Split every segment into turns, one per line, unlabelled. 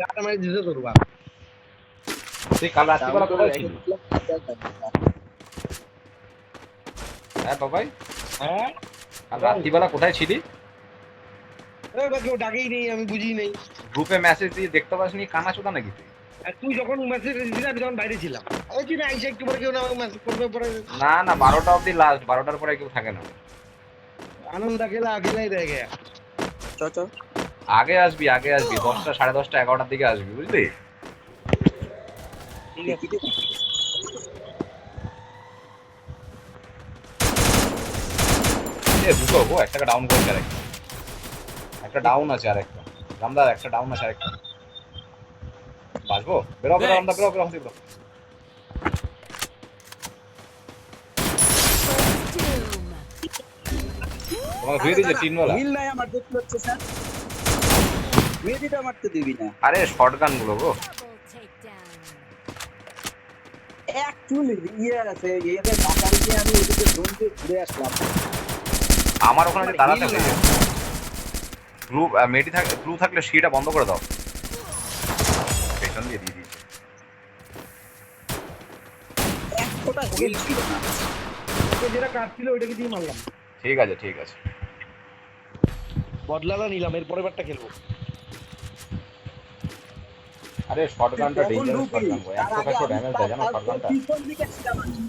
গাটা মারি দিতে তোর বাপ।
তুই কাল
ডাউন
রাত্রিবেলা
করে
কোথায়
রেখে
ছিলি?
দিয়েছিলাম,
হ্যাঁ বাবাই,
হ্যাঁ
কাল রাত্রিবেলা কোথায় ছিলি?
কেউ ডাকেই নেই, আমি বুঝি নেই।
গ্রুপে মেসেজ দিয়ে দেখতে পাসনি, কানাচোদা নাকি তুই?
আর তুই যখন মেসেজ দিলি আমি তখন বাইরে ছিলাম, আমি তুই না আইসা একটু পরে কেউ না আমাকে মেসেজ করবে পরে।
না না, 12টা অবধি লাস্ট, 12টার পরে কেউ থাকে না।
আনন্দ খেলা খেলাই রয়ে গেয়া।
চ চ।
আগে আসবি, আগে আসবি, 10টা, 10:30, 11টার দিকে আসবি, বুঝলি?
ঠিক আছে।
দুটো গো, একটা ডাউন করছে আরেকটা, একটা ডাউন আছে আরেকটা, রামদার একটা ডাউন আছে আরেকটা। বাঁচবো? বেরো বেরো রামদা, বেরো বেরো বেরো। তোমাকে ধুয়ে দিয়েছে 3 বেলা।
হিল নাই আমার, দেখতে পাচ্ছ স্যার, মেডিটা মারতে দিবি না।
আরে শর্ট গান গুলো গো।
একটু ইয়ে আছে, ইয়েতে টাকার দিয়ে আমি ওদিকে জোন দিয়ে ঘুরে আসলাম।
আমার ওখানে যে দাঁড়াতে
হিল
হবে,
নাই।
গ্লু মেডি থাকলে, গ্লু থাকলে সিটা বন্ধ করে দাও। পেছন দিয়ে দিয়ে দিয়েছে।
এক ফোঁটা হিল ছিল না।
তোকে যেটা কাটছিল ওইটাকে দিয়ে মারলাম,
ঠিক আছে ঠিক আছে।
বদলাটা নিলাম, এর পরের বারটা খেলবো।
আরে শর্ট গানটা
কখন
ডেঞ্জারাস শর্ট
ঢুকলি?
গান গো,
তার আগে
100
আমি
ড্যামেজ দেয় জানো শর্ট
তোর
গানটা।
পিছন দিকে ছিলাম আমি।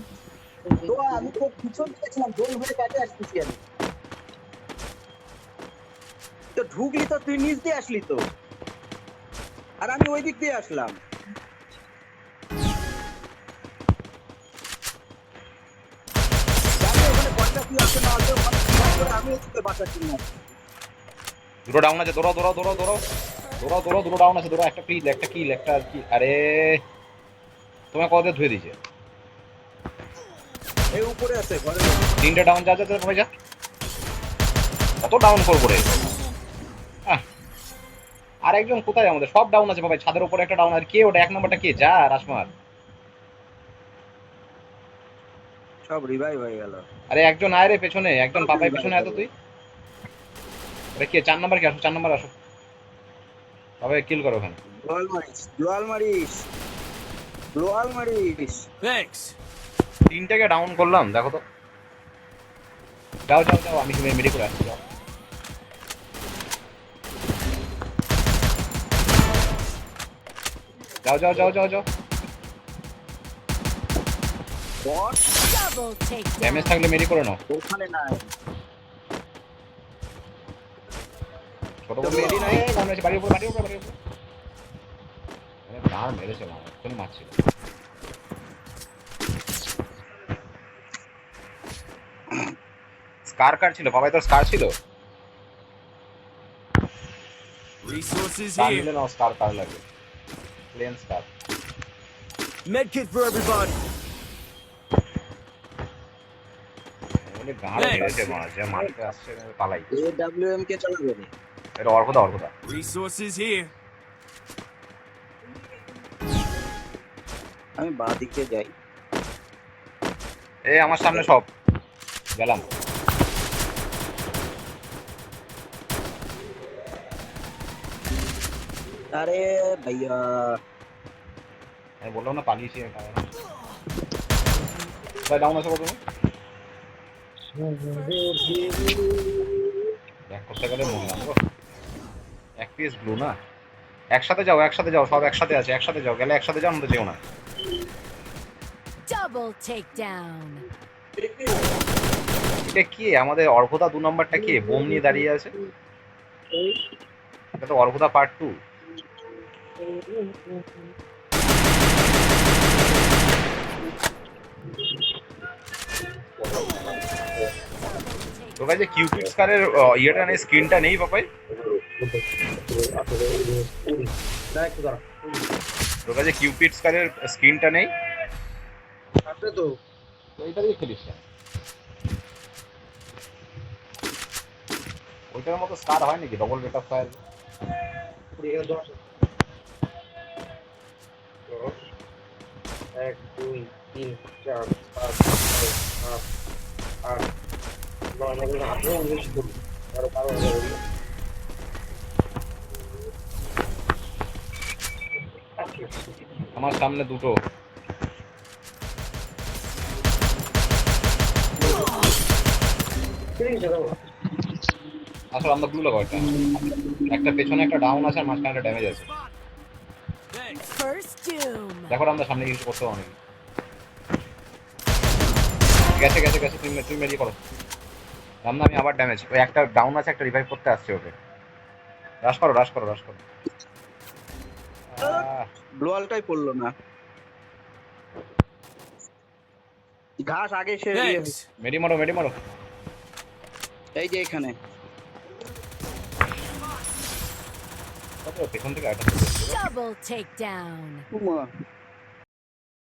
তো আমি তোর পিছন দিকে ছিলাম, জোন হয়ে কাটে আসতেছি আমি। তো ঢুকলি তো তুই নিচ দিয়ে আসলি তো, আর আমি ওই দিক দিয়ে আসলাম। জানি ওখানে বলটা তুই আসে না আসে, আমি ওদিকে বাঁচাচ্ছি না।
দুটো ডাউন আছে, দৌড়াও দৌড়াও দৌড়াও দৌড়াও দৌড়াও দৌড়াও, দুটো ডাউন আছে, দৌড়াও, একটা কিল একটা কিল একটা কি। আরে তোমার কত ধুয়ে দিয়েছে?
এই উপরে আছে ঘরে।
3টে ডাউন, যা যা যা পড়ে যা। কত ডাউন করবো রে? আর একজন কোথায়? আমাদের সব ডাউন আছে বাবা, ছাদের উপরে একটা ডাউন। আর কে ওটা? 1 নম্বরটা কে? যা রাসমার।
সব রিভাইভ হয়ে গেল।
আরে একজন আয় রে পেছনে, একজন পাপাই পেছনে এত তুই। আরে কে 4 নাম্বার? কে আসো 4 নাম্বার আসো, সবাই কিল করো ওখানে।
গ্লোয়াল মারিস, গ্লোয়াল মারিস, গ্লোয়াল মারিস।
Thanks.
3টেকে ডাউন করলাম, দেখো তো। যাও যাও যাও, আমি মেডি করে আসছি, যাও। যাও যাও যাও যাও যাও।
বট
ড্যামেজ থাকলে মেডি করে নাও।
ওখানে নাই।
ছোট বড় মেডি নাই, ডাউন আছে, বাড়ির উপর বাড়ির উপর বাড়ির উপর। আরে গার মেরেছে না, এক্ষুনি মারছিল। স্কার কার ছিল বাবাই? তোর স্কার ছিল?
Resources
scar
here.
নিলে নাও, স্কার কার লাগে, plain scar.
Medkit for everybody.
মানে গার মেরেছে মা, যে মারতে আসছে পালাই।
AWM কে চালাবে রে।
এটা অর্কদা অর্কদা।
Resources here.
আমি বাঁ দিকে যাই।
এই আমার সামনে সব গেলাম।
আরে ভাইয়া,
আমি বললাম না পালিয়েছি ভাই। ডাউন আছে তুমি ব্যাক করতে গেলে মরলাম গো। 1 পিস ব্লু না। একসাথে যাও একসাথে যাও, সব একসাথে আছে, একসাথে যাও, গেলে একসাথে যাও, না যেও না।
Double takedown.
এটা কি আমাদের অর্ঘদা 2 নাম্বারটা কি বোম নিয়ে দাঁড়িয়ে আছে? এটা তো অর্ঘদা পার্ট 2। তো ভাই যে কিউপিড স্কারের ইয়েটা নেই, স্ক্রিনটা নেই বাপাই? তো ভাই যে কিউপিড স্কারের স্ক্রিনটা নেই?
আছে তো।
তো এইটা দিয়ে খেলিস না, ওইটার মতো স্কার হয় নাকি ডবল রেট অফ ফায়ার?
1 2 3 4 5 6 7 8 9 18 19 20 আর 12 হয়ে গেল।
আমার সামনে দুটো। আসলে আমরা ব্লু লাগাও একটা। একটা পেছনে একটা ডাউন আছে আর মাঝখানে একটা ড্যামেজ আছে।
Thanks.
First doom.
দেখো আমরা সামনে কিছু করতে পারি। গেছে গেছে গেছে, তুমি মেরিয়ে করো। রামনা আমি আবার ড্যামেজ। ওই একটা ডাউন আছে, একটা রিভাইভ করতে আসছে ওকে। রাশ করো রাশ করো রাশ করো।
ব্লোয়ালটাই পড়লো না। ঘাস আগে সে
Thanks.
মেরি মারো মেরি মারো।
এই যে এখানে
পেছন থেকে একটা
Double takedown.
উমা,